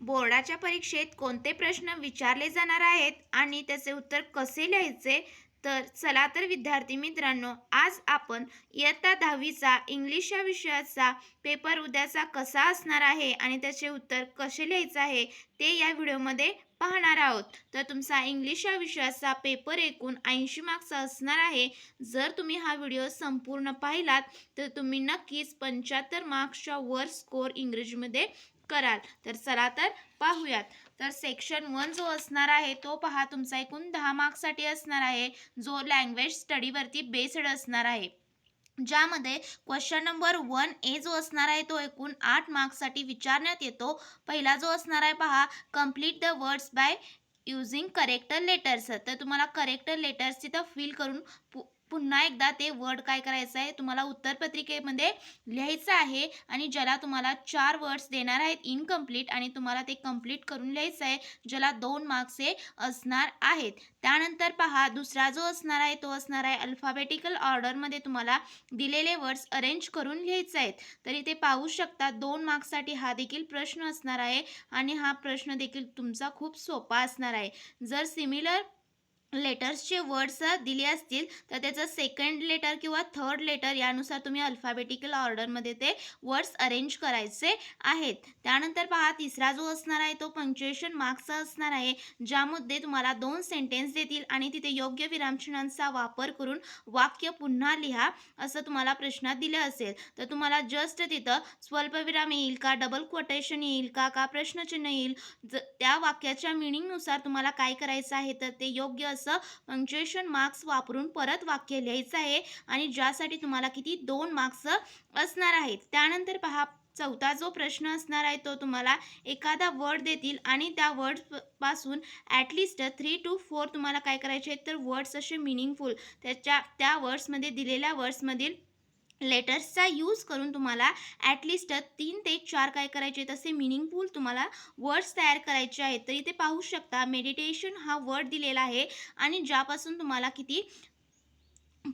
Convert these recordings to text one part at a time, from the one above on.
बोर्डाच्या परीक्षेत कोणते प्रश्न विचारले जाणार आहेत आणि त्याचे उत्तर कसे लिहायचे. तर चला तर विद्यार्थी मित्रांनो, आज आपण इयत्ता 10वीचा इंग्लिश या विषयाचा पेपर उद्याचा कसा असणार आहे आणि त्याचे उत्तर कसे लिहायचे आहे ते या व्हिडिओमध्ये पाहणार आहोत. तर तुमचा इंग्लिश या विषयाचा पेपर एकूण 80 मार्क्सचा असणार आहे. जर तुम्ही हा व्हिडिओ संपूर्ण पाहिलात तर तुम्ही नक्कीच 75 मार्क्सच्या वर स्कोर इंग्रजीमध्ये कराल. तर चला तर पाहूयात. तर सेक्शन 1 जो असणार आहे तो पहा, तुमचा एकूण 10 मार्क्ससाठी असणार आहे, जो लँग्वेज स्टडीवरती बेस्ड असणार आहे. ज्यामध्ये क्वेश्चन नंबर 1A जो असणार आहे तो एकूण 8 मार्क्ससाठी विचारण्यात येतो. पहिला जो असणार आहे पहा, complete the words by using character letters. तर तुम्हाला करेक्टर लेटर्स तिथं फिल करून पुन्हा एकदा ते वर्ड काय करायचं आहे, तुम्हाला उत्तरपत्रिकेमध्ये लिहायचं आहे आणि ज्याला तुम्हाला 4 वर्ड्स देणार आहेत इनकम्प्लीट आणि तुम्हाला ते कंप्लीट करून लिहायचं आहे, ज्याला 2 मार्क्स हे असणार आहेत. त्यानंतर पहा, दुसरा जो असणार आहे तो असणार आहे अल्फाबेटिकल ऑर्डरमध्ये तुम्हाला दिलेले वर्ड्स अरेंज करून लिहायचे आहेत. तर इथे पाहू शकता 2 मार्क्ससाठी हा देखील प्रश्न असणार आहे आणि हा प्रश्न देखील तुमचा खूप सोपा असणार आहे. जर सिमिलर लेटर्सचे वर्ड्स दिले असतील तर त्याचं सेकंड लेटर किंवा थर्ड लेटर यानुसार तुम्ही अल्फाबेटिकल ऑर्डरमध्ये ते वर्ड्स अरेंज करायचे आहेत. त्यानंतर पहा, तिसरा जो असणार आहे तो पंक्च्युएशन मार्क्सचा असणार आहे, ज्यामध्ये तुम्हाला 2 सेंटेन्स देतील आणि तिथे योग्य विरामचिन्हांचा वापर करून वाक्य पुन्हा लिहा असं तुम्हाला प्रश्नात दिलं असेल. तर तुम्हाला जस्ट तिथं स्वल्पविराम येईल का, डबल कोटेशन येईल का, का प्रश्नचिन्ह येईल, त्या वाक्याच्या मिनिंगनुसार तुम्हाला काय करायचं आहे तर ते योग्य असं पंक्च्युएशन मार्क्स वापरून परत वाक्य लिहायचं आहे आणि ज्यासाठी तुम्हाला किती 2 मार्क्स असणार आहेत. त्यानंतर पहा, चौथा जो प्रश्न असणार आहे तो तुम्हाला एखादा वर्ड देतील आणि त्या वर्ड पासून ॲटलिस्ट 3 to 4 तुम्हाला काय करायचे आहेत तर वर्ड्स असे मिनिंगफुल त्या वर्ड्समध्ये दिलेल्या वर्ड्समधील लेटर्सचा यूज करून तुम्हाला ॲटलिस्ट 3 ते 4 काय करायचे आहेत, असे मिनिंगफुल तुम्हाला वर्ड्स तयार करायचे आहेत. तर इथे पाहू शकता मेडिटेशन हा वर्ड दिलेला आहे आणि ज्यापासून तुम्हाला किती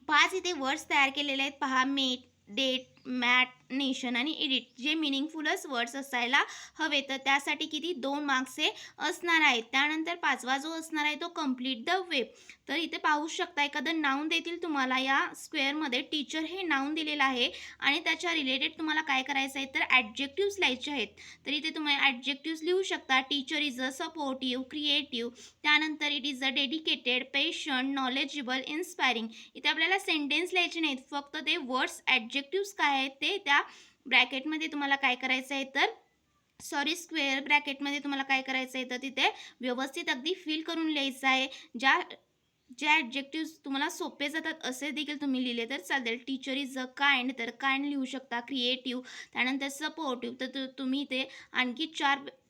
5 इथे वर्ड्स तयार केलेले आहेत पहा, मेट, डेट, मॅट, नेशन आणि एडिट, जे मिनिंगफुलच वर्ड्स असायला हवे. तर त्यासाठी किती 2 मार्क्स हे असणार आहेत. त्यानंतर पाचवा जो असणार आहे तो कंप्लीट द वेब. तर इथे पाहू शकता एखादं नाऊन देतील तुम्हाला, या स्क्वेअरमध्ये टीचर हे नाऊन दिलेलं आहे आणि त्याच्या रिलेटेड तुम्हाला काय करायचं आहे तर ॲडजेक्टिव्स लिहायचे आहेत. तर इथे तुम्ही ॲडजेक्टिव्स लिहू शकता. Teacher is a supportive, creative, त्यानंतर it is a dedicated, patient, knowledgeable, inspiring. इथे आपल्याला सेंटेन्स लिहायचे नाहीत, फक्त ते वर्ड्स ॲडजेक्टिव्स काय आहेत ते त्या ब्रॅकेटमध्ये तुम्हाला काय करायचं आहे तर स्क्वेअर ब्रॅकेटमध्ये तुम्हाला काय करायचं आहे तर तिथे व्यवस्थित अगदी फिल करून लिहायचं आहे. ज्या ॲडजेक्टिव्स तुम्हाला सोपे जातात असे देखील तुम्ही लिहिले तर चालेल. टीचर इज अ काइंड, तर काइंड लिहू शकता. क्रिएटिव्ह, त्यानंतर सपोर्टिव्ह, तर तुम्ही इथे आणखी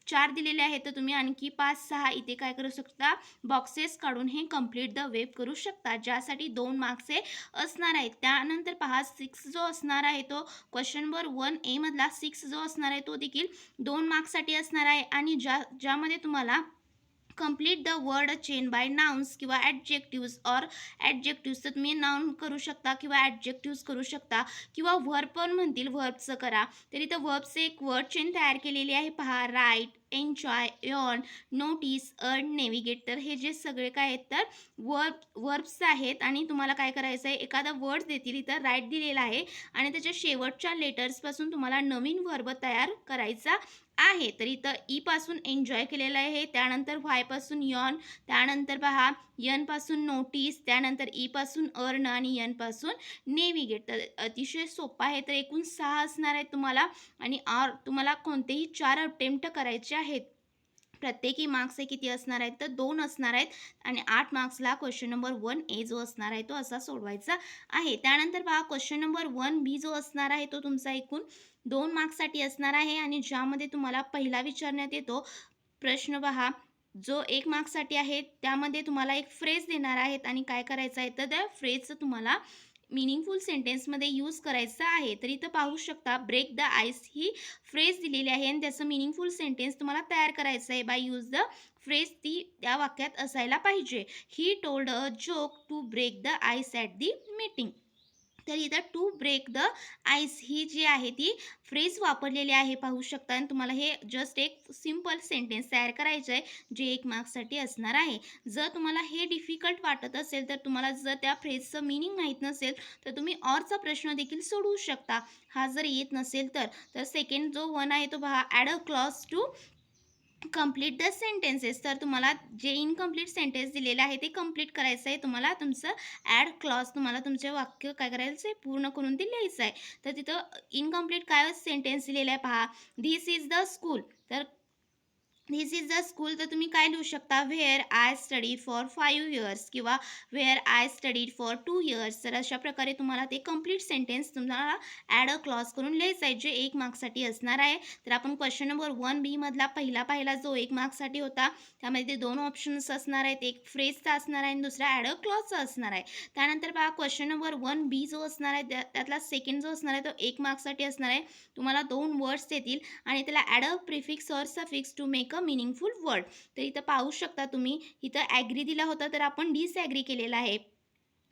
चार दिलेले आहेत तर तुम्ही आणखी 5-6 इथे काय करू शकता, बॉक्सेस काढून हे कंप्लीट द वेब करू शकता, ज्यासाठी 2 मार्क्स हे असणार आहेत. त्यानंतर पहा, 6 जो असणार आहे तो क्वेश्चन नंबर 1A मधला 6 जो असणार आहे तो देखील 2 मार्क्ससाठी असणार आहे आणि ज्यामध्ये तुम्हाला complete the word chain by nouns किंवा ॲडजेक्टिव्स ऑर ॲडजेक्टिव्स, तर तुम्ही नाउन करू शकता किंवा ॲडजेक्टिव्स करू शकता किंवा व्हर्ब पण म्हणतील व्हर्बचं करा. तर इथं व्हर्बचे एक वर्ड चेन तयार केलेली आहे पहा, right, enjoy, yawn, notice, earn, navigate. तर हे जे सगळे काय आहेत तर वर्ब्स आहेत आणि तुम्हाला काय करायचं आहे, एखादा वर्ड देतील, इथं राईट दिलेला आहे आणि त्याच्या शेवटच्या लेटर्सपासून तुम्हाला नवीन वर्ब तयार करायचा आहे. तर इथं ई पासून एन्जॉय केलेलं आहे, त्यानंतर वाय पासून यॉन, त्यानंतर पहा यन पासून नोटीस, त्यानंतर ई पासून अर्न आणि यन पासून नेव्हिगेट. तर अतिशय सोपा आहे. तर एकूण 6 असणार आहेत तुम्हाला आणि तुम्हाला कोणतेही 4 अटेम्प्ट करायचे आहेत. प्रत्येकी मार्क्स हे किती असणार आहेत तर 2 असणार आहेत आणि 8 मार्क्सला क्वेश्चन नंबर 1A जो असणार आहे तो असा सोडवायचा आहे. त्यानंतर पहा, क्वेश्चन नंबर 1B जो असणार आहे तो तुमचा एकूण 2 मार्क्ससाठी असणार आहे आणि ज्यामध्ये तुम्हाला पहिला विचारण्यात येतो प्रश्न पहा, जो 1 मार्क्ससाठी आहे त्यामध्ये तुम्हाला एक फ्रेज देणार आहेत आणि काय करायचं आहे तर त्या फ्रेजचं तुम्हाला मीनिंगफुल सेंटेन्समध्ये यूज करायचं आहे. तर इथं पाहू शकता, ब्रेक द आईस ही फ्रेज दिलेली आहे आणि त्याचं मीनिंगफुल सेंटेन्स तुम्हाला तयार करायचं आहे बाय यूज द फ्रेज, ती त्या वाक्यात असायला पाहिजे. He told a joke to break the ice at the meeting. तर इथं टू ब्रेक द आईस ही जी आहे ती फ्रेज वापरलेली आहे, पाहू शकता. आणि तुम्हाला हे जस्ट एक सिम्पल सेंटेन्स तयार करायचं आहे, जे 1 मार्क्ससाठी असणार आहे. जर तुम्हाला हे डिफिकल्ट वाटत असेल, तर तुम्हाला जर त्या फ्रेजचं मीनिंग माहीत नसेल, तर तुम्ही ऑरचा प्रश्न देखील सोडवू शकता. हा जर येत नसेल तर सेकंड जो वन आहे तो पहा, add a clause to complete the sentences. तर तुम्हाला जे इनकम्प्लीट सेंटेन्स दिलेलं आहे ते कंप्लीट करायचं आहे. तुम्हाला तुमचं ॲड क्लॉज, तुम्हाला तुमचे वाक्य काय करायचं आहे, पूर्ण करून ते लिहायचं आहे. तर तिथं इनकम्प्लीट काय सेंटेन्स दिलेला आहे पहा, धिस इज द स्कूल. तर धिस इज द स्कूल, तर तुम्ही काय लिहू शकता, where I study for 5 years किंवा where I studied for 2 years. तर अशा प्रकारे तुम्हाला ते कंप्लीट सेंटेन्स तुम्हाला ॲड अ क्लॉज करून लिहायचं आहे, जे 1 मार्क्ससाठी असणार आहे. तर आपण क्वेश्चन नंबर 1B मधला पाहिला जो 1 मार्क्ससाठी होता, त्यामध्ये ते 2 ऑप्शन्स असणार आहेत. एक फ्रेजचा असणार आहे आणि दुसरा ॲड अ क्लॉजचा असणार आहे. त्यानंतर पहा, क्वेश्चन नंबर 1B जो असणार आहे, त्यातला सेकंड जो असणार आहे तो 1 मार्क्ससाठी असणार आहे. तुम्हाला 2 वर्ड्स येतील आणि त्याला add a prefix or suffix to make a meaningful word. तर इथं पाहू शकता तुम्ही, इथं ॲग्री दिला होता तर आपण डिसॲग्री केलेला आहे,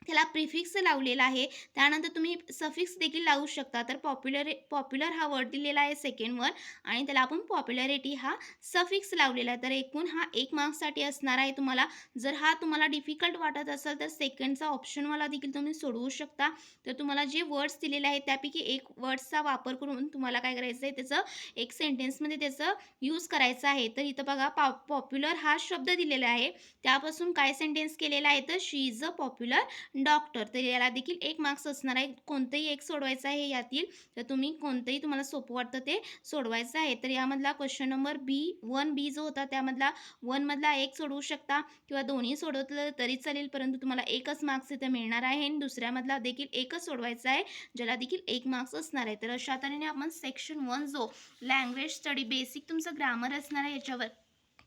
त्याला प्रिफिक्स लावलेला आहे. त्यानंतर तुम्ही सफिक्स देखील लावू शकता. तर पॉप्युलर हा वर्ड दिलेला आहे सेकंडवर आणि त्याला आपण पॉप्युलॅरिटी हा सफिक्स लावलेला आहे. तर एकूण हा 1 मार्क्ससाठी असणार आहे तुम्हाला. जर हा तुम्हाला डिफिकल्ट वाटत असेल तर सेकंडचा ऑप्शनवाला देखील तुम्ही सोडवू शकता. तर तुम्हाला जे वर्ड्स दिलेले आहेत त्यापैकी एक वर्ड्सचा वापर करून तुम्हाला काय करायचं आहे, त्याचं एक सेंटेन्समध्ये त्याचं यूज करायचं आहे. तर इथं बघा, पॉप्युलर हा शब्द दिलेला आहे, त्यापासून काय सेंटेन्स केलेला आहे, तर शी इज अ पॉप्युलर डॉक्टर. तर याला देखील 1 मार्क्स असणार आहे. कोणतंही एक सोडवायचं आहे यातील. तर तुम्ही कोणतंही तुम्हाला सोपं वाटतं ते सोडवायचं आहे. तर यामधला क्वेश्चन नंबर 1B जो होता, त्यामधला 1 मधला 1 सोडवू शकता किंवा दोन्ही सोडवलं तरी चालेल, परंतु तुम्हाला 1च मार्क्स इथं मिळणार आहे आणि दुसऱ्यामधला देखील 1च सोडवायचा आहे, ज्याला देखील 1 मार्क्स असणार आहे. तर अशा तऱ्हेने आपण सेक्शन 1 जो लँग्वेज स्टडी बेसिक तुमचं ग्रामर असणार आहे, याच्यावर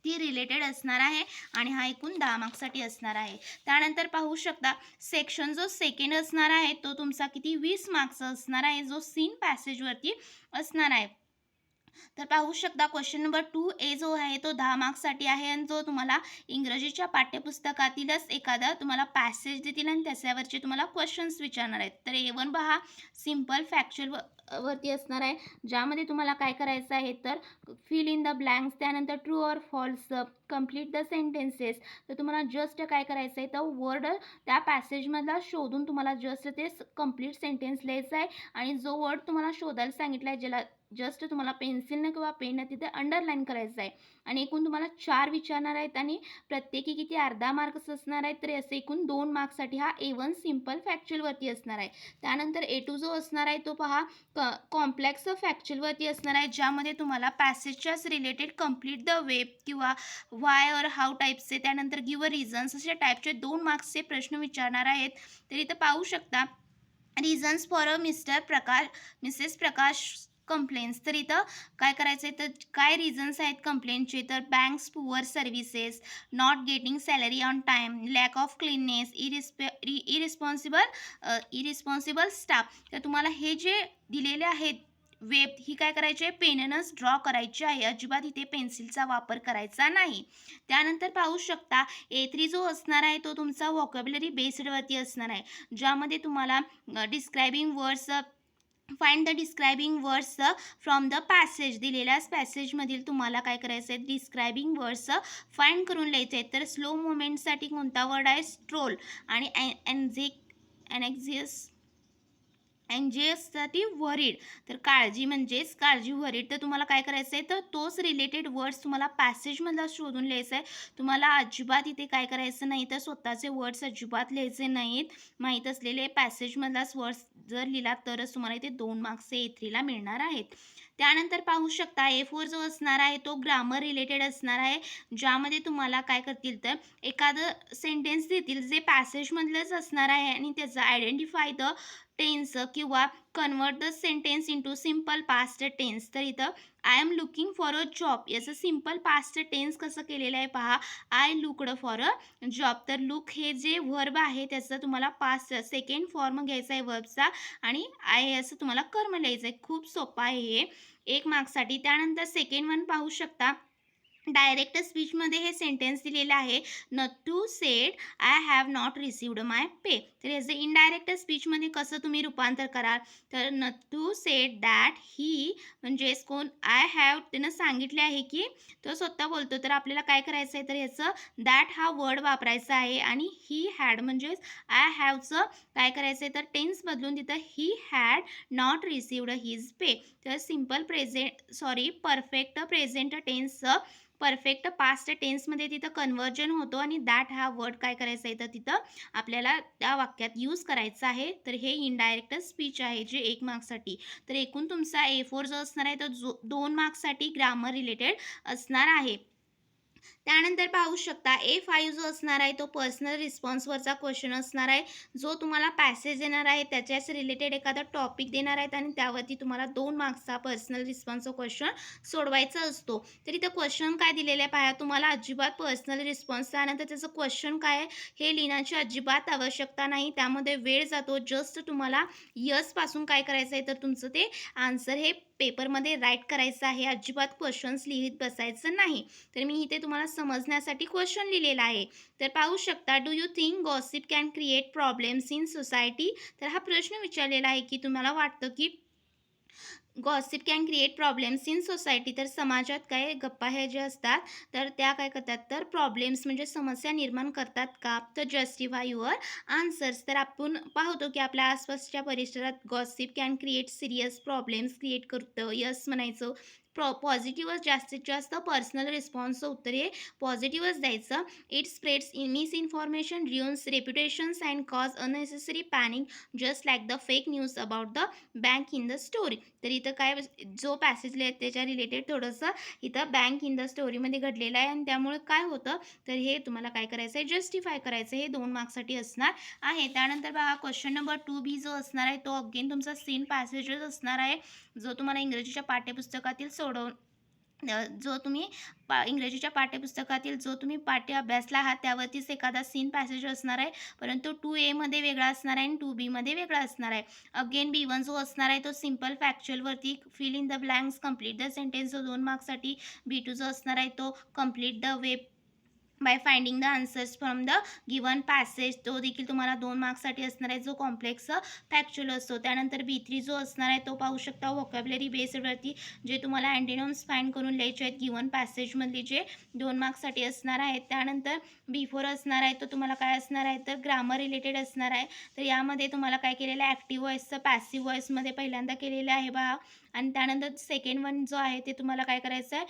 ती रिलेटेड असणार आहे आणि हा एकूण 10 मार्क्ससाठी असणार आहे. त्यानंतर पाहू शकता, सेक्शन जो सेकंड असणार आहे तो तुमचा किती 20 मार्क्स असणार आहे, जो सीन पॅसेजवरती असणार आहे. तर पाहू शकता, क्वेश्चन नंबर 2A जो आहे तो 10 मार्क्ससाठी आहे आणि जो तुम्हाला इंग्रजीच्या पाठ्यपुस्तकातीलच एखादा तुम्हाला पॅसेज देतील आणि त्याच्यावरचे तुम्हाला क्वेश्चन्स विचारणार आहेत. तर A1 पहा, सिम्पल फॅक्च्युअल वरती असणार आहे, ज्यामध्ये तुम्हाला काय करायचं आहे, तर फिल इन द ब्लँक्स, त्यानंतर true or false, complete the sentences. तर तुम्हाला जस्ट काय करायचं आहे, तर वर्ड त्या पॅसेजमधला शोधून तुम्हाला जस्ट ते कंप्लीट सेंटेन्स लिहायचं आहे आणि जो वर्ड तुम्हाला शोधायला सांगितला आहे, ज्याला जस्ट तुम्हाला पेन्सिलनं किंवा पेननं तिथे अंडरलाईन करायचं आहे. आणि एकूण तुम्हाला 4 विचारणार आहेत आणि प्रत्येकी किती अर्धा मार्क्स असणार आहेत. तर असे एकूण 2 मार्क्ससाठी हा A1 सिम्पल फॅक्च्युअलवरती असणार आहे. त्यानंतर A2 जो असणार आहे तो पहा, कॉम्प्लेक्स फॅक्च्युअलवरती असणार आहे, ज्यामध्ये तुम्हाला पॅसेजच्याच रिलेटेड कंप्लीट द वेब किंवा व्हाय और हाऊ टाईपचे, त्यानंतर गिव्ह अ रिझन्स अशा टाईपचे 2 मार्क्सचे प्रश्न विचारणार आहेत. तर इथं पाहू शकता, reasons for a Mrs Prakash complaints. तर इथं काय करायचं आहे, तर काय रिझन्स आहेत कंप्लेंटचे, तर banks poor services, not getting salary on time, lack of cleanness, irresponsible staff. तर तुम्हाला हे जे दिलेले आहेत वेब, ही काय करायची आहे, पेननंच ड्रॉ करायची आहे, अजिबात इथे पेन्सिलचा वापर करायचा नाही. त्यानंतर पाहू शकता, A3 जो असणार आहे तो तुमचा व्हॉकॅब्युलरी बेस्डवरती असणार आहे, ज्यामध्ये तुम्हाला describing words, find the describing words from the passage, दिलेल्या पॅसेजमधील तुम्हाला काय करायचं आहे, डिस्क्रायबिंग वर्ड्स फाइंड करून लिहायचे आहेत. तर स्लो मुवमेंटसाठी कोणता वर्ड आहे, स्ट्रोल. आणि अँझियससाठी वरीड. तर काळजी म्हणजेच काळजी, वरीड. तर तुम्हाला काय करायचं आहे, तर तोच रिलेटेड वर्ड्स तुम्हाला पॅसेजमधला शोधून लिहायचं आहे. तुम्हाला अजिबात इथे काय करायचं नाही, तर स्वतःचे वर्ड्स अजिबात लिहायचे नाहीत. माहीत असलेले पॅसेजमधलाच वर्ड्स जर लिहिला तरच तुम्हाला इथे 2 मार्क्स A3ला मिळणार आहेत. त्यानंतर पाहू शकता, A4 जो असणार आहे तो ग्रामर रिलेटेड असणार आहे, ज्यामध्ये तुम्हाला काय करतील, तर एखादं सेंटेन्स देतील जे पॅसेजमधलंच असणार आहे आणि त्याचा आयडेंटिफाय द टेन्स किंवा convert the sentence into simple past tense. तर इथं I am looking for a job, याचं सिम्पल पास्ट टेन्स कसं केलेलं आहे पहा, I looked for a job. तर लुक हे जे वर्ब आहे त्याचा तुम्हाला पास्ट सेकंड फॉर्म घ्यायचा आहे वर्बचा आणि आय असं तुम्हाला कर्म लिहायचं आहे. खूप सोपं आहे हे 1 मार्क्ससाठी. त्यानंतर सेकंड वन पाहू शकता, डायरेक्ट स्पीचमध्ये हे सेंटेन्स दिलेलं आहे, Nathu said I have not received my pay. तर याचं इनडायरेक्ट स्पीचमध्ये कसं तुम्ही रूपांतर कराल, तर नथू सेड दॅट ही म्हणजेच कोण, आय हॅव त्यानं सांगितले आहे की तो स्वतः बोलतो, तर आपल्याला काय करायचं आहे, तर याचं दॅट हा वर्ड वापरायचा आहे आणि ही हॅड म्हणजेच आय हॅवचं काय करायचं आहे, तर टेन्स बदलून तिथं he had not received his pay. तर सिम्पल परफेक्ट प्रेझेंट टेन्सचं परफेक्ट पास्ट टेन्समध्ये तिथं कन्वर्जन होतो आणि दॅट हा वर्ड काय करायचा आहे, तर तिथं आपल्याला त्या वाक्यात यूज करायचं आहे. तर हे इनडायरेक्ट स्पीच आहे जे 1 मार्क्ससाठी. तर एकूण तुमचा A4 जो असणार आहे तो 2 मार्क्ससाठी ग्रामर रिलेटेड असणार आहे. त्यानंतर पाहू शकता A5 जो असणार आहे तो पर्सनल रिस्पॉन्सवरचा क्वेश्चन असणार आहे, जो तुम्हाला पॅसेज देणार आहे त्याच्याच रिलेटेड एखादा टॉपिक देणार आहेत आणि त्यावरती तुम्हाला 2 मार्क्सचा पर्सनल रिस्पॉन्सचा क्वेश्चन सोडवायचा असतो. तर इथं क्वेश्चन काय दिलेलं आहे पहा, तुम्हाला अजिबात पर्सनल रिस्पॉन्स त्यानंतर त्याचं क्वेश्चन काय आहे हे लिहिण्याची अजिबात आवश्यकता नाही, त्यामध्ये वेळ जातो. जस्ट तुम्हाला पासून काय करायचं आहे, तर तुमचं ते आन्सर हे पेपरमध्ये राईट करायचं आहे, अजिबात क्वेश्चन्स लिहित बसायचं नाही. तर मी इथे तुम्हाला समजण्यासाठी क्वेश्चन लिहिलेला आहे. तर पाहू शकता, do you think gossip can create problems in society. तर हा प्रश्न विचारलेला आहे की तुम्हाला वाटतं की gossip can create problems in society, तर समाजात काय गप्पा हे जे असतात तर त्या काय करतात, तर प्रॉब्लेम्स म्हणजे समस्या निर्माण करतात का. तर जस्टिफाय युअर आन्सर्स. तर आपण पाहतो की आपल्या आसपासच्या परिसरात gossip can create serious problems create करतं. यस म्हणायचं. पॉझिटिव्हच जास्तीत जास्त पर्सनल रिस्पॉन्सचं उत्तर हे पॉझिटिव्हच द्यायचं. It spreads misinformation, ruins reputations and cause unnecessary panic just like the fake news about the bank in the story. तर इथं काय जो पॅसेज आहे त्याच्या रिलेटेड थोडंसं इथं बँक इन द स्टोरीमध्ये घडलेलं आहे आणि त्यामुळे काय होतं, तर हे तुम्हाला काय करायचं आहे, जस्टिफाय करायचं. हे 2 मार्क्ससाठी असणार आहे. त्यानंतर बघा क्वेश्चन नंबर 2B जो असणार आहे तो अगेन तुमचा सेम पॅसेजच असणार आहे, जो तुम्हाला इंग्रजीच्या पाठ्यपुस्तकातील जो तुम्ही इंग्रजीच्या पाठ्यपुस्तकातील जो तुम्ही पाठ्य अभ्यासला आहात त्यावरतीच एखादा सीन पॅसेज असणार आहे, परंतु 2A मध्ये वेगळा असणार आहे आणि 2B मध्ये वेगळा असणार आहे. अगेन B1 जो असणार आहे तो सिम्पल फॅक्च्युअलवरती fill in the blanks, complete the sentence जो 2 मार्क्ससाठी. B2 जो असणार आहे तो complete the way by finding the answers from the given passage, तो देखील तुम्हाला 2 मार्क्ससाठी असणार आहे, जो कॉम्प्लेक्स फॅक्च्युअल असतो. त्यानंतर B3 जो असणार आहे तो पाहू शकता व्होकॅब्युलरी बेस्डवरती, जे तुम्हाला अँटेनिम्स फाइंड करून लिहायचे आहेत गिवन पॅसेजमधले, जे 2 मार्क्ससाठी असणार आहेत. त्यानंतर B4 असणार आहे तो तुम्हाला काय असणार आहे, तर ग्रामर रिलेटेड असणार आहे. तर यामध्ये तुम्हाला काय केलेलं आहे, ॲक्टिव्ह व्हॉइसचं पॅसिव्ह व्हॉइसमध्ये पहिल्यांदा केलेलं आहे पहा. आणि त्यानंतर सेकंड वन जो आहे ते तुम्हाला काय करायचं आहे,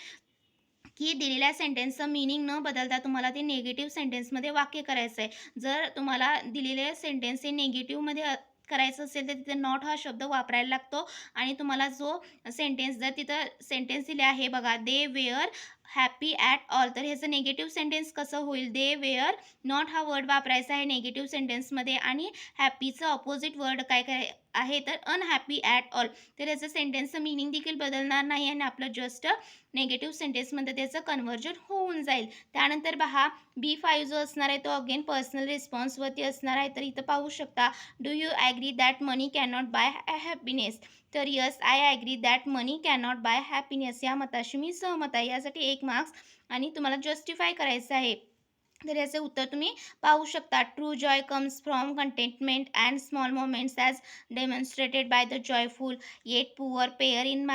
की दिलेल्या सेंटेन्सचं मीनिंग न बदलता तुम्हाला ते निगेटिव्ह सेंटेन्समध्ये वाक्य करायचं आहे. जर तुम्हाला दिलेले सेंटेन्स हे निगेटिव्हमध्ये करायचं असेल तर तिथे नॉट हा शब्द वापरायला लागतो आणि तुम्हाला जो सेंटेन्स जर तिथं सेंटेन्स दिले आहे बघा, they were happy at all, तर ह्याचं निगेटिव्ह सेंटेन्स कसं होईल, दे वेअर नॉट हा वर्ड वापरायचा आहे निगेटिव्ह सेंटेन्समध्ये आणि हॅपीचं ऑपोजिट वर्ड काय आहे, तर अनहॅपी ॲट ऑल. तर याचं सेंटेन्सचं मीनिंग देखील बदलणार नाही आणि आपलं जस्ट नेगेटिव्ह सेंटेन्समध्ये त्याचं कन्व्हर्जन होऊन जाईल. त्यानंतर पहा B5 जो असणार आहे तो अगेन पर्सनल रिस्पॉन्सवरती असणार आहे. तर इथं पाहू शकता, do you agree that money cannot buy happiness. तर yes I agree that money cannot buy happiness, या मताशी मी सहमत आहे. यासाठी 1 मार्क्स आणि तुम्हाला जस्टिफाय करायचं आहे. तर याचे उत्तर तुम्ही पाहू शकता. True joy comes from contentment and small moments as demonstrated by the joyful yet poor pair in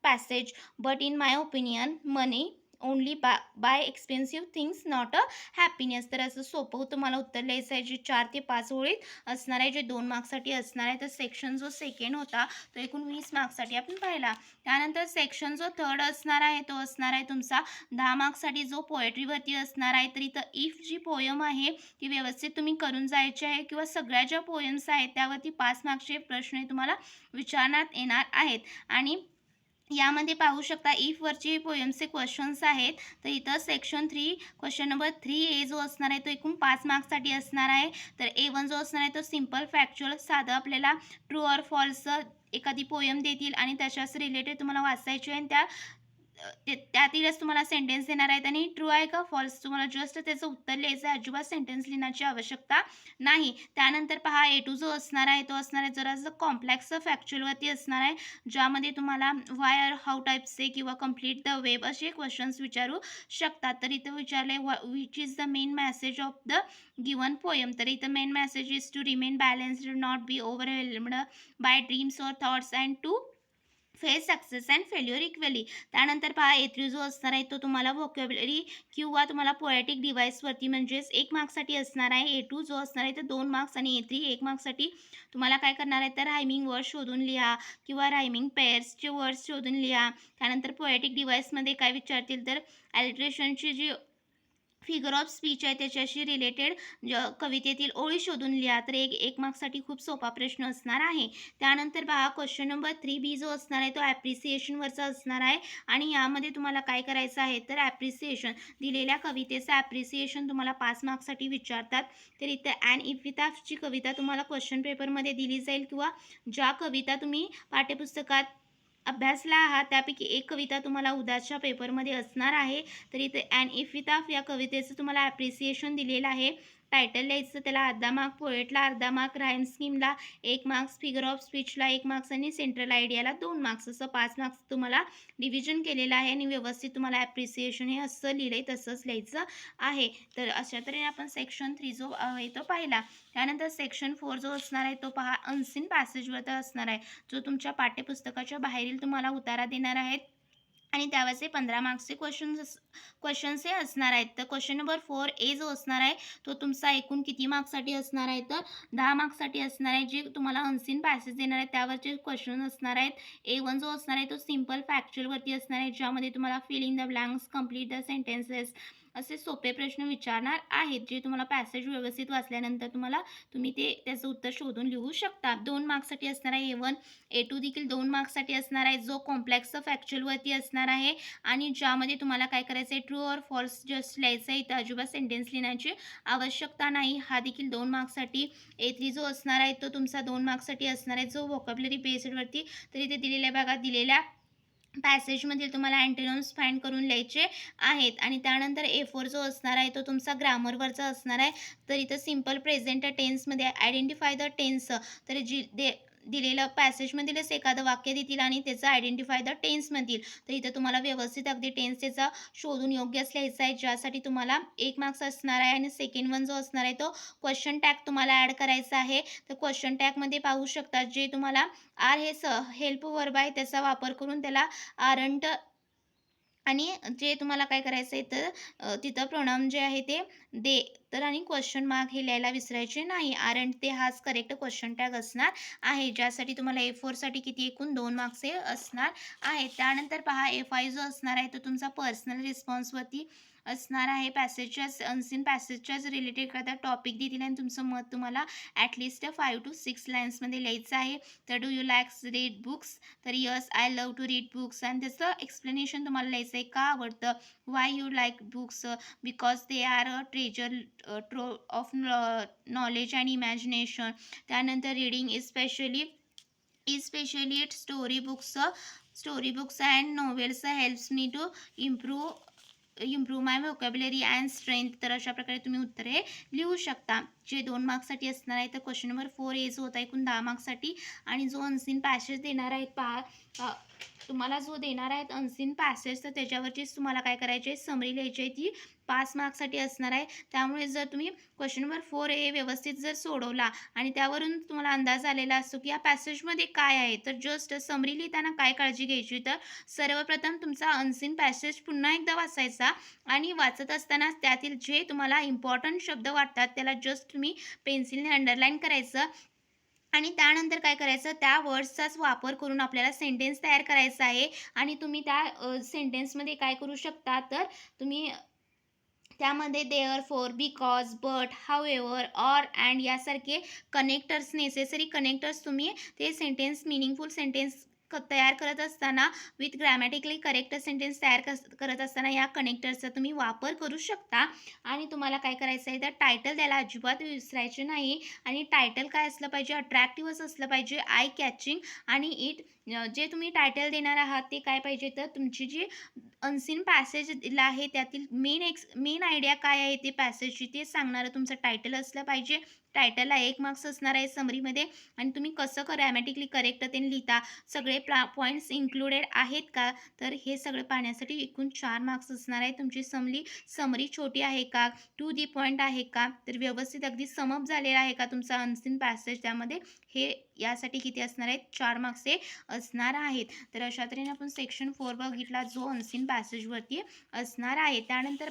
passage, but in my opinion money only buy expensive things, not a happiness. तर असं सोपं तुम्हाला उत्तर लिहायचं आहे, जे 4 ते 5 ओळीत असणार आहे, जे 2 मार्क्ससाठी असणार आहे. तर सेक्शन जो सेकंड होता तो एकूण 20 मार्क्ससाठी आपण पाहिला. त्यानंतर सेक्शन जो थर्ड असणार आहे तो असणार आहे तुमचा 10 मार्क्ससाठी, जो पोएट्रीवरती असणार आहे. तर इथं इफ जी पोयम आहे ती व्यवस्थित तुम्ही करून जायची आहे, किंवा सगळ्या ज्या पोयम्स आहेत त्यावरती 5 मार्क्सचे प्रश्न तुम्हाला विचारण्यात येणार आहेत. आणि यामध्ये पाहू शकता इफवरची पोयमचे क्वेश्चन्स आहेत. तर इथं सेक्शन 3 क्वेश्चन नंबर 3A जो असणार आहे तो एकूण 5 मार्क्ससाठी असणार आहे. तर A1 जो असणार आहे तो सिम्पल फॅक्च्युअल, साधं आपल्याला ट्रू ऑर फॉल्स एखादी पोयम देतील आणि त्याच्याच रिलेटेड तुम्हाला वाचायची आहे आणि त्या त्यातीलच तुम्हाला सेंटेन्स देणार आहेत आणि ट्रू आहे का फॉल्स तुम्हाला जस्ट त्याचं उत्तर लिहायचं आहे. अजिबात सेंटेन्स लिहिण्याची आवश्यकता नाही. त्यानंतर पहा ए टू जो असणार आहे तो असणार आहे जरासं कॉम्प्लेक्स फॅक्च्युअलवरती असणार आहे, ज्यामध्ये तुम्हाला व्हाय और हाऊ टाईपचे किंवा कंप्लीट द वेब असे क्वेश्चन्स विचारू शकतात. तर इथं विचारले which is the main message of the given poem. तर इथं main message is to remain balanced, not be overwhelmed by dreams or thoughts and to face success and failure equally. त्यानंतर पहा ए3 जो असणार आहे तो तुम्हाला व्होकॅब्युलरी किंवा तुम्हाला पोएटिक डिव्हाइसवरती म्हणजेच 1 मार्क्ससाठी असणार आहे. ए2 जो असणार आहे तो 2 मार्क्स आणि ए3 1 मार्क्ससाठी तुम्हाला काय करणार आहे तर रायमिंग वर्ड शोधून लिहा किंवा रायमिंग पेअर्सचे वर्ड्स शोधून लिहा. त्यानंतर पोएटिक डिव्हाइसमध्ये काय विचारतील तर ॲलिट्रेशनची जी फिगर ऑफ स्पीच आहे त्याच्याशी रिलेटेड कवितेतील ओळी शोधून लिहा. तर एक मार्क्ससाठी खूप सोपा प्रश्न असणार आहे. त्यानंतर पहा क्वेश्चन नंबर 3B जो असणार आहे तो ॲप्रिसिएशनवरचा असणार आहे आणि यामध्ये तुम्हाला काय करायचं आहे तर ॲप्रिसिएशन दिलेल्या कवितेचं ॲप्रिसिएशन तुम्हाला 5 मार्क्ससाठी विचारतात. तर इथं ॲन इपिताफची कविता तुम्हाला क्वेश्चन पेपरमध्ये दिली जाईल किंवा ज्या कविता तुम्ही पाठ्यपुस्तकात अभ्यासला आहात त्यापैकी एक कविता तुम्हाला उद्याच्या पेपरमध्ये असणार आहे. तर इथे ॲन इपिताफ या कवितेचं तुम्हाला ॲप्रिसिएशन दिलेलं आहे. टायटल लिहायचं त्याला अर्धा मार्क, पोएटला अर्धा मार्क, राईम स्कीमला 1 मार्क्स, फिगर ऑफ स्पीचला 1 मार्क्स आणि सेंट्रल आयडियाला 2 मार्क्स असं 5 मार्क्स तुम्हाला डिव्हिजन केलेलं आहे आणि व्यवस्थित तुम्हाला ॲप्रिसिएशन हे असं लिहिलंय तसंच लिहायचं आहे. तर अशा तऱ्हेने आपण सेक्शन 3 जो आहे तो पाहिला. त्यानंतर सेक्शन 4 जो असणार आहे तो पहा अनसीन पॅसेजवर असणार आहे, जो तुमच्या पाठ्यपुस्तकाच्या बाहेरील तुम्हाला उतारा देणार आहेत आणि त्यावरचे 15 मार्क्सचे क्वेश्चन्स हे असणार आहेत. तर क्वेश्चन नंबर 4A जो असणार आहे तो तुमचा एकूण किती मार्क्ससाठी असणार आहे तर 10 मार्क्ससाठी असणार आहे. जे तुम्हाला अनसीन पॅसेज देणार आहेत त्यावरचे क्वेश्चन असणार आहेत. A1 जो असणार आहे तो सिम्पल फॅक्च्युअलवरती असणार आहे, ज्यामध्ये तुम्हाला fill in the blanks, complete the sentences असे सोपे प्रश्न विचारणार आहेत, जे तुम्हाला पॅसेज व्यवस्थित वाचल्यानंतर तुम्ही त्याचं उत्तर शोधून लिहू शकता. 2 मार्क्ससाठी असणार आहे A1. A2 देखील 2 मार्क्ससाठी असणार आहे, जो कॉम्प्लेक्स फॅक्च्युअलवरती असणार आहे आणि ज्यामध्ये तुम्हाला काय करायचं आहे ट्रू और फॉल्स जस्ट लिहायचं आहे. इथं अजिबात सेंटेन्स लिहिण्याची आवश्यकता नाही. हा देखील 2 मार्क्ससाठी. A3 जो असणार आहे तो तुमचा 2 मार्क्ससाठी असणार आहे, जो व्होकॅब्युलरी बेस्डवरती. तर इथे दिलेल्या भागात दिलेल्या पॅसेजमधील तुम्हाला अँटोनिम्स फाइंड करून लिहायचे आहेत आणि त्यानंतर A4 जो असणार आहे तो तुमचा ग्रामरवरचा असणार आहे. तर इथं सिम्पल प्रेझेंट टेन्समध्ये आयडेंटिफाय द टेन्स, तर दिलेलं पॅसेजमधीलच एखादं वाक्य देतील आणि त्याचं आयडेंटिफाय द टेन्समधील. तर इथं तुम्हाला व्यवस्थित अगदी टेन्स त्याचा शोधून योग्यच लिहायचा आहे, ज्यासाठी तुम्हाला 1 मार्क्स असणार आहे आणि सेकंड वन जो असणार आहे तो क्वेश्चन टॅग तुम्हाला ॲड करायचा आहे. तर क्वेश्चन टॅगमध्ये पाहू शकता जे तुम्हाला आर हे हेल्प वर्ब आहे त्याचा वापर करून त्याला आरंट आणि जे तुम्हाला काय करायचं आहे तर तिथं प्रोनाउन जे आहे ते दे तर आणि क्वेश्चन मार्क हे लिहायला विसरायचे नाही. आरंट ते हाच करेक्ट क्वेश्चन टॅग असणार आहे, ज्यासाठी तुम्हाला A4साठी किती एकूण 2 मार्क्स हे असणार आहे. त्यानंतर पहा A5 जो असणार आहे तो तुमचा पर्सनल रिस्पॉन्सवरती असणार आहे. पॅसेजच्याच अनसीन पॅसेजच्याच रिलेटेड एखादा टॉपिक देतील आणि तुमचं मत तुम्हाला ॲटलिस्ट 5 to 6 लाईन्समध्ये लिहायचं आहे. तर do you likes read books, तर yes I love to read books आणि त्याचं एक्सप्लेनेशन तुम्हाला लिहायचं आहे, का आवडतं, why you like books, because they are a treasure trove of knowledge and imagination. त्यानंतर reading especially story books and novels helps me to improve my vocabulary and strength. तर अशा प्रकारे तुम्ही उत्तरे लिहू शकता, जे 2 मार्क्ससाठी असणार आहे. तर क्वेश्चन नंबर 4A जो होता एकूण 10 मार्क्ससाठी आणि जो अनसीन पॅसेज देणार आहेत पहा तुम्हाला जो देणार आहेत अनसीन पॅसेज, तर त्याच्यावरचीच तुम्हाला काय करायची आहे समरी लिहायची आहे, ती 5 मार्क्ससाठी असणार आहे. त्यामुळे जर तुम्ही क्वेश्चन नंबर 4A व्यवस्थित जर सोडवला आणि त्यावरून तुम्हाला अंदाज आलेला असतो की या पॅसेजमध्ये काय आहे, तर जस्ट समरी लिहिताना काय काळजी घ्यायची, तर सर्वप्रथम तुमचा अनसीन पॅसेज पुन्हा एकदा वाचायचा आणि वाचत असताना त्यातील जे तुम्हाला इम्पॉर्टंट शब्द वाटतात त्याला जस्ट तुम्ही पेन्सिलने अंडरलाईन करायचं आणि त्यानंतर काय करायचं त्या वर्ड्सचाच वापर करून आपल्याला सेंटेन्स तयार करायचा आहे. आणि तुम्ही त्या सेंटेन्समध्ये काय करू शकता तर तुम्ही त्यामध्ये therefore, because, but, however, or, and यासारखे नेसेसरी कनेक्टर्स तुम्ही ते सेंटेन्स मिनिंगफुल सेंटेन्स तयार करत असताना विथ ग्रॅमॅटिकली करेक्ट सेंटेन्स तयार करत असताना या कनेक्टर्सचा तुम्ही वापर करू शकता. आणि तुम्हाला काय करायचं आहे तर टायटल द्यायला अजिबात विसरायचे नाही आणि टायटल काय असलं पाहिजे अट्रॅक्टिव्हच असलं पाहिजे, आय कॅचिंग. आणि जे तुम्ही टायटल देणार आहात ते काय पाहिजे तर तुमची जी अनसीन पॅसेज दिला आहे त्यातील मेन आयडिया काय आहे ते पॅसेजची ते सांगणारं तुमचं टायटल असलं पाहिजे. टायटलला 1 मार्क्स असणार आहे समरीमध्ये आणि तुम्ही कसं ग्रॅमॅटिकली करेक्ट ते लिहिता, सगळे पॉईंट्स इन्क्लुडेड आहेत का, तर हे सगळं पाहण्यासाठी एकूण 4 मार्क्स असणार आहे. तुमची समरी छोटी आहे का, टू दी पॉईंट आहे का, तर व्यवस्थित अगदी समअप झालेला आहे का तुमचा अनसीन पॅसेज, त्यामध्ये हे यासाठी किती असणार आहेत, 4 मार्क्स हे असणार आहेत. तर अशा तऱ्हेने आपण सेक्शन 4 बघितला जो अनसीन पॅसेजवरती असणार आहे. त्यानंतर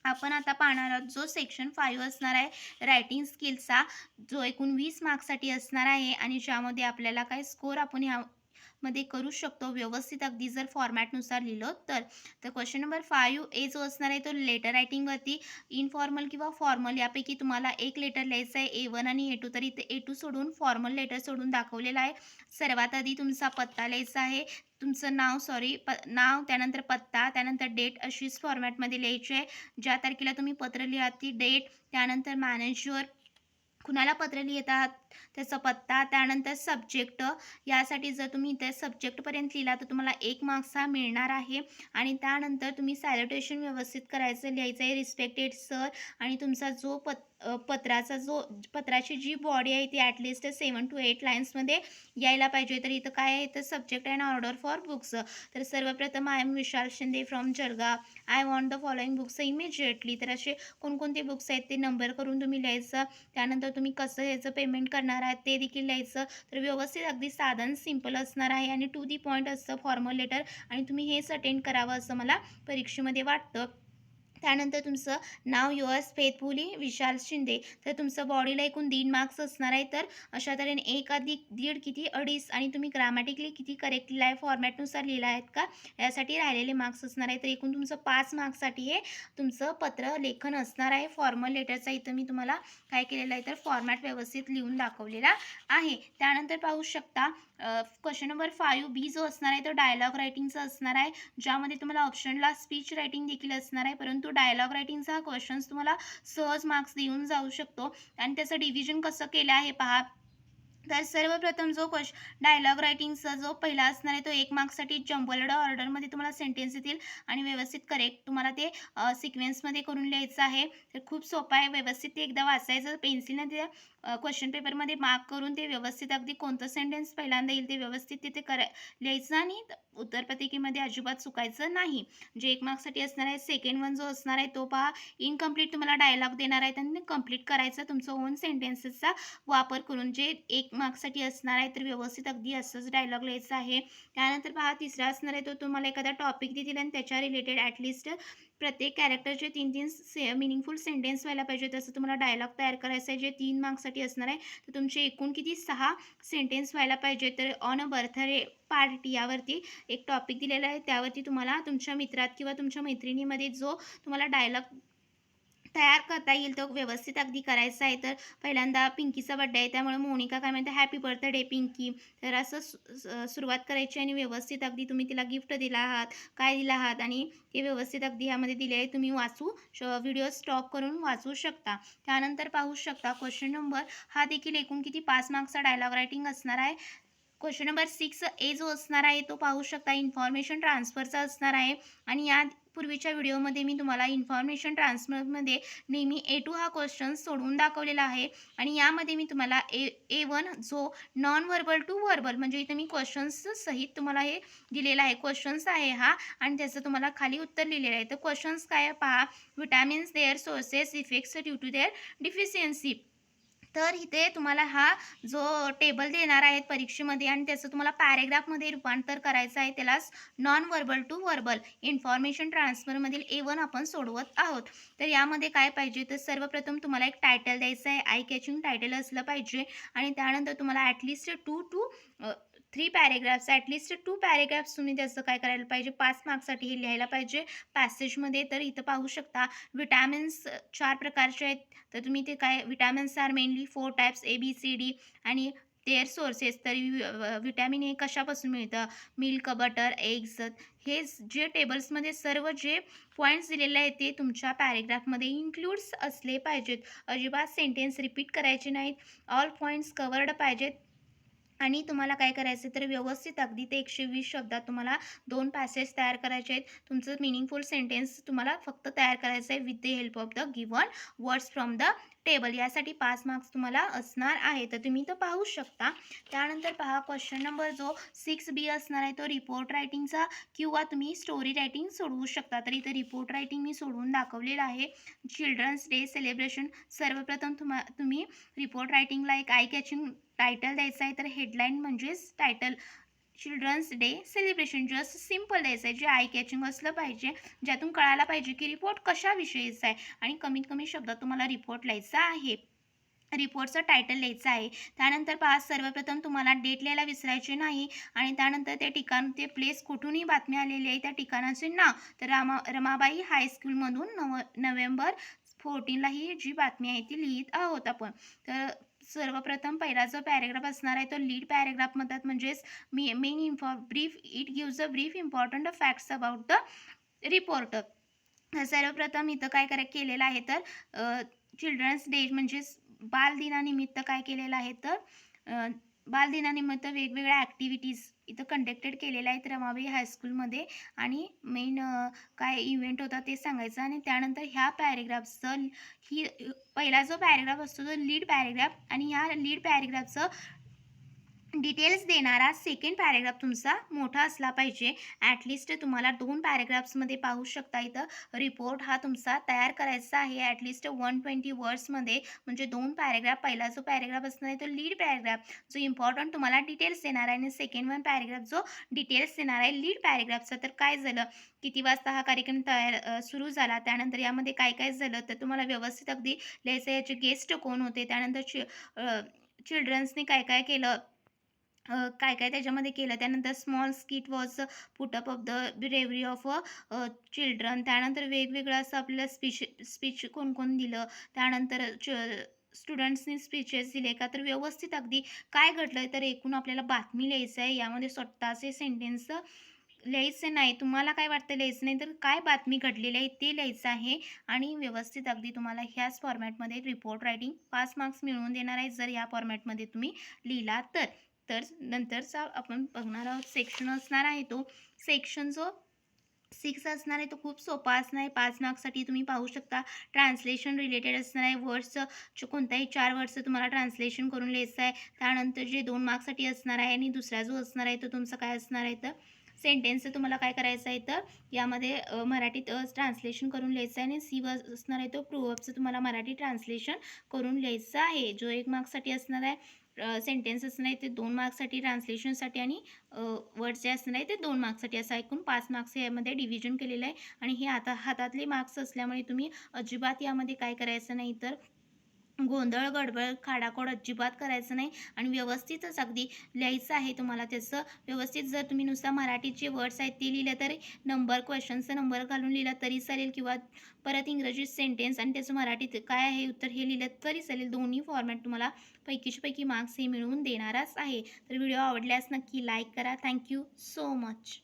आपण आता पाहणार आहोत जो सेक्शन 5 असणार आहे रायटिंग स्किल्सचा, जो एकूण 20 मार्क्ससाठी असणार आहे आणि ज्यामध्ये आपल्याला काय स्कोर आपण ह्यामध्ये करू शकतो व्यवस्थित अगदी जर फॉर्मॅटनुसार लिहिलं तर. क्वेश्चन नंबर 5 जो असणार आहे तो लेटर रायटिंगवरती इनफॉर्मल किंवा फॉर्मल यापैकी तुम्हाला एक लेटर लिहायचं आहे A1 आणि A2, तर इथे A2 सोडून फॉर्मल लेटर सोडून दाखवलेलं आहे. सर्वात आधी तुमचा पत्ता लिहायचा आहे, तुमचं नाव त्यानंतर पत्ता त्यानंतर डेट अशीच फॉर्मॅटमध्ये लिहायची आहे. ज्या तारखेला तुम्ही पत्र लिहा ती डेट, त्यानंतर मॅनेजर कुणाला पत्र लिहित आहात त्याचा पत्ता, त्यानंतर सब्जेक्ट. यासाठी जर तुम्ही इथे सब्जेक्टपर्यंत लिहिला तर तुम्हाला 1 मार्क्स हा मिळणार आहे. आणि त्यानंतर तुम्ही सॅल्युटेशन व्यवस्थित लिहायचं आहे रिस्पेक्टेड सर. आणि तुमचा जो पत्राची जी बॉडी आहे ती ॲटलिस्ट 7 to 8 लाईन्समध्ये यायला पाहिजे. तर इथं काय आहे तर subject and order for books. तर सर्वप्रथम I am Vishal Shinde from Jalgaon, I want the following books immediately. तर असे कोणकोणते बुक्स आहेत ते नंबर करून तुम्ही लिहायचं. त्यानंतर तुम्ही कसं ह्याचं पेमेंट करणार आहात ते देखील लिहायचं. तर व्यवस्थित अगदी साधन सिंपल असणार आहे आणि टू दी पॉईंट असतं फॉर्मल लेटर आणि तुम्ही हेच अटेंड करावं असं मला परीक्षेमध्ये वाटतं. त्यानंतर तुमचं नाव युअर्स फेथफुली विशाल शिंदे. तर तुमचं बॉडीला एकूण 1.5 मार्क्स असणार आहे. तर अशा तऱ्हेने 1 अधिक 1.5 किती 2.5 आणि तुम्ही ग्रामॅटिकली किती करेक्ट लिहिला आहे फॉर्मॅटनुसार लिहिला आहेत का यासाठी राहिलेले मार्क्स असणार आहे. तर एकूण तुमचं 5 मार्क्ससाठी हे तुमचं पत्र लेखन असणार आहे. फॉर्मल लेटरचा इथं मी तुम्हाला काय केलेलं आहे तर फॉर्मॅट व्यवस्थित लिहून दाखवलेला आहे. त्यानंतर पाहू शकता क्वेश्चन नंबर 5B जो असणार आहे तो डायलॉग रायटिंगचा असणार आहे, ज्यामध्ये तुम्हाला ऑप्शनला स्पीच रायटिंग देखील असणार आहे. परंतु डायलॉग रायटिंगचा हा क्वेश्चन्स तुम्हाला सहज मार्क्स देऊन जाऊ शकतो. आणि त्याचं डिव्हिजन कसं केलं आहे पहा. तर सर्वप्रथम जो डायलॉग रायटिंगचा जो पहिला असणार आहे तो 1 मार्क्ससाठी जम्बल्ड ऑर्डरमध्ये तुम्हाला सेंटेन्स येतील आणि व्यवस्थित करेक्ट तुम्हाला ते सिक्वेन्समध्ये करून लिहायचं आहे. तर खूप सोपं आहे, व्यवस्थित ते एकदा वाचायचं पेन्सिलने ते क्वेश्चन पेपरमध्ये मार्क करून ते व्यवस्थित अगदी कोणतं सेंटेन्स पहिल्यांदा येईल ते व्यवस्थित तिथे लिहायचं आणि उत्तरपत्रिकेमध्ये अजिबात चुकायचं नाही. जे 1 मार्क्ससाठी असणार आहे. सेकंड वन जो असणार आहे तो पहा इनकम्प्लीट तुम्हाला डायलॉग देणार आहे त्यांनी कंप्लीट करायचं तुमचं ओन सेंटेन्सेसचा वापर करून. जे 1 मार्क्ससाठी असणार आहे तर व्यवस्थित अगदी असंच डायलॉग लिहायचं आहे. त्यानंतर पहा तिसरा असणार आहे तो तुम्हाला एखादा टॉपिक देतील आणि त्याच्या रिलेटेड ॲटलिस्ट प्रत्येक कॅरेक्टरचे 3-3 मिनिंगफुल सेंटेन्स व्हायला पाहिजे. तसं तुम्हाला डायलॉग तयार करायचं आहे जे 3 मार्क्ससाठी असणार आहे. तर तुमचे एकूण किती 6 सेंटेन्स व्हायला पाहिजे. तर ऑन अ बर्थडे पार्टी यावरती एक टॉपिक दिलेला आहे, त्यावरती तुम्हाला तुमच्या मित्रात किंवा तुमच्या मैत्रिणीमध्ये जो तुम्हाला डायलॉग तयार करता येईल तो व्यवस्थित अगदी करायचा आहे. तर पहिल्यांदा पिंकीचा बड्डे आहे त्यामुळे मोनिका काय म्हणते हॅपी बर्थडे पिंकी. तर असं सुरुवात करायची आणि व्यवस्थित अगदी तुम्ही तिला गिफ्ट दिला आहात, काय दिला आहात आणि ते व्यवस्थित अगदी यामध्ये दिले आहे. तुम्ही व्हिडिओ स्टॉप करून वाचू शकता. त्यानंतर पाहू शकता क्वेश्चन नंबर हा देखील एकूण किती 5 मार्क्सचा डायलॉग रायटिंग असणार आहे. क्वेश्चन नंबर 6A जो असणार आहे तो पाहू शकता इन्फॉर्मेशन ट्रान्सफरचा असणार आहे. आणि या पूर्वीच्या व्हिडिओमध्ये मी तुम्हाला इन्फॉर्मेशन ट्रान्सफरमध्ये नेहमी A2 हा क्वेश्चन सोडवून दाखवलेला आहे. आणि यामध्ये मी तुम्हाला A1 जो नॉन व्हर्बल टू व्हर्बल म्हणजे इथे मी क्वेश्चन्स सहित तुम्हाला हे दिलेला आहे. क्वेश्चन्स आहे हा आणि त्याचं तुम्हाला खाली उत्तर लिहिलेलं आहे. तर क्वेश्चन्स काय पहा. Vitamins their sources effects due to their deficiency. तर इथे तुम्हाला हा जो टेबल देणार आहेत परीक्षेमध्ये आणि त्याचं तुम्हाला पॅरेग्राफमध्ये रूपांतर करायचं आहे. त्यालाच non verbal to verbal information ट्रान्सफरमधील A1 आपण सोडवत आहोत. तर यामध्ये काय पाहिजे तर सर्वप्रथम तुम्हाला एक टायटल द्यायचं आहे, आय कॅचिंग टायटल असलं पाहिजे. आणि त्यानंतर तुम्हाला at least 2 to 3 paragraphs at least 2 paragraphs तुम्ही त्याचं काय करायला पाहिजे 5 मार्क्ससाठी हे लिहायला पाहिजे पॅसेजमध्ये. तर इथं पाहू शकता विटॅमिन्स 4 प्रकारचे आहेत. तर तुम्ही ते काय vitamins are mainly 4 types ABCD आणि देअर सोर्सेस. तर विटॅमिन ए कशापासून मिळतं मिल्क बटर एग्स. हे जे टेबल्समध्ये सर्व जे पॉईंट्स दिलेले आहेत ते तुमच्या पॅरेग्राफमध्ये इन्क्लूड्स असले पाहिजेत. अजिबात सेंटेन्स रिपीट करायचे नाहीत. ऑल पॉईंट्स कवर्ड पाहिजेत. आणि तुम्हाला काय करायचं तर व्यवस्थित अगदी ते 120 शब्दात तुम्हाला 2 पॅसेज तयार करायचे आहेत. तुमचं मीनिंगफुल सेंटेन्स तुम्हाला फक्त तयार करायचं आहे with the help of the given words from the table. यासाठी 5 मार्क्स तुम्हाला असणार आहे. तर तुम्ही तो पाहू शकता. त्यानंतर पहा क्वेश्चन नंबर जो 6B असणार आहे तो रिपोर्ट रायटिंगचा किंवा तुम्ही स्टोरी रायटिंग सोडवू शकता. तर इथे रिपोर्ट रायटिंग मी सोडवून दाखवलेलं आहे. चिल्ड्रन्स डे सेलिब्रेशन सर्वप्रथम तुम्ही रिपोर्ट रायटिंगला एक आय कॅचिंग टायटल द्यायचं आहे. तर हेडलाईन म्हणजेच title children's day celebration just simple द्यायचं आहे, जे आय कॅचिंग असलं पाहिजे, ज्यातून कळायला पाहिजे की रिपोर्ट कशाविषयीचा आहे आणि कमीत कमी शब्दात तुम्हाला रिपोर्ट लिहायचा आहे. रिपोर्टचं टायटल लिहायचं आहे. त्यानंतर पहा सर्वप्रथम तुम्हाला डेट लिहायला विसरायचे नाही आणि त्यानंतर ते ठिकाण ते प्लेस कुठूनही बातमी आलेली आहे त्या ठिकाणाचे नाव. तर रमाबाई हायस्कूलमधून नोव्हेंबर 14ला ही जी बातमी आहे ती लिहित आहोत आपण. तर सर्वप्रथम पहिला जो पॅरेग्राफ असणार आहे तो लीड पॅरेग्राफ म्हणतात, म्हणजेच main brief it gives a brief important facts about the report. सर्वप्रथम इथं काय केलेलं आहे तर चिल्ड्रन्स डे म्हणजेच बालदिनानिमित्त काय केलेलं आहे तर बालदिनानिमित्त वेगवेगळ्या ॲक्टिव्हिटीज इथं कंडक्टेड केलेल्या आहेत रमाबाई हायस्कूलमध्ये आणि मेन काय इव्हेंट होता ते सांगायचं आणि त्यानंतर ह्या पॅरेग्राफचं पहिला जो पॅरेग्राफ असतो तो लीड पॅरेग्राफ आणि ह्या लीड पॅरेग्राफचं डिटेल्स देणारा सेकंड पॅरेग्राफ तुमचा मोठा असला पाहिजे. ॲटलिस्ट तुम्हाला 2 पॅरेग्राफ्समध्ये पाहू शकता. इथं रिपोर्ट हा तुमचा तयार करायचा आहे ॲटलिस्ट 120 वर्ड्समध्ये, म्हणजे 2 पॅरेग्राफ. पहिला जो पॅरेग्राफ असणार आहे तो लीड पॅरेग्राफ जो इम्पॉर्टंट तुम्हाला डिटेल्स देणार आहे आणि सेकंड वन पॅरेग्राफ जो डिटेल्स देणार आहे लीड पॅरेग्राफचा. तर काय झालं, किती वाजता हा कार्यक्रम सुरू झाला, त्यानंतर यामध्ये काय काय झालं, तर तुम्हाला व्यवस्थित अगदी लिहायचं. याचे गेस्ट कोण होते, त्यानंतर चिल्ड्रन्सने काय काय केलं, काय काय त्याच्यामध्ये केलं. त्यानंतर small skit was put of the bravery of children. त्यानंतर वेगवेगळं असं आपल्याला स्पीच कोण कोण दिलं, त्यानंतर स्टुडंट्सनी स्पीचेस दिले का, तर व्यवस्थित अगदी काय घडलं तर एकूण आपल्याला बातमी लिहायचं आहे. यामध्ये स्वतःचे सेंटेन्स लिहायचे नाही. तुम्हाला काय वाटतं लिहायचं नाही, तर काय बातमी घडलेली आहे ते लिहायचं आहे आणि व्यवस्थित अगदी तुम्हाला ह्याच फॉर्मॅटमध्ये रिपोर्ट रायटिंग 5 मार्क्स मिळवून देणार आहे जर या फॉर्मॅटमध्ये तुम्ही लिहिला तर. तर नंतरचा आपण बघणार आहोत सेक्शन असणार आहे तो सेक्शन जो 6 असणार आहे तो खूप सोपा असणार आहे. 5 मार्क्ससाठी तुम्ही पाहू शकता. ट्रान्सलेशन रिलेटेड असणार आहे. वर्ड्सचं कोणत्याही 4 वर्ड्सचं तुम्हाला ट्रान्सलेशन करून लिहायचं आहे. त्यानंतर जे 2 मार्क्ससाठी असणार आहे आणि दुसरा जो असणार आहे तो तुमचा काय असणार आहे तर सेंटेन्सचं तुम्हाला काय करायचं आहे तर यामध्ये मराठीत ट्रान्सलेशन करून लिहायचं आहे आणि सी असणार आहे तो प्रूव्हअपचं तुम्हाला मराठी ट्रान्सलेशन करून लिहायचं आहे. जो 1 मार्क्ससाठी असणार आहे सेंटेन्स असणार आहे ते 2 मार्क्ससाठी ट्रान्सलेशनसाठी आणि वर्ड्स जे असणार आहे ते 2 मार्क्ससाठी. असं एकूण 5 मार्क्स यामध्ये डिव्हिजन केलेलं आहे आणि हे आता हातातले मार्क्स असल्यामुळे तुम्ही अजिबात यामध्ये काय करायचं नाही तर गोंधळ गडबड खाडाखोड अजिबात करायचं नाही आणि व्यवस्थितच अगदी लिहायचं आहे तुम्हाला. त्याचं व्यवस्थित जर तुम्ही नुसता मराठीचे वर्ड्स आहेत ते लिहिलं तरी क्वेश्चनचा नंबर घालून लिहिला तरी चालेल किंवा परत इंग्रजी सेंटेन्स आणि त्याचं मराठीत काय आहे उत्तर हे लिहिलं तरी चालेल. दोन्ही फॉर्मॅट तुम्हाला पैकीचे पैकी मार्क्स हे मिळवून देणारच आहे. तर व्हिडिओ आवडल्यास नक्की लाईक करा. Thank you so much.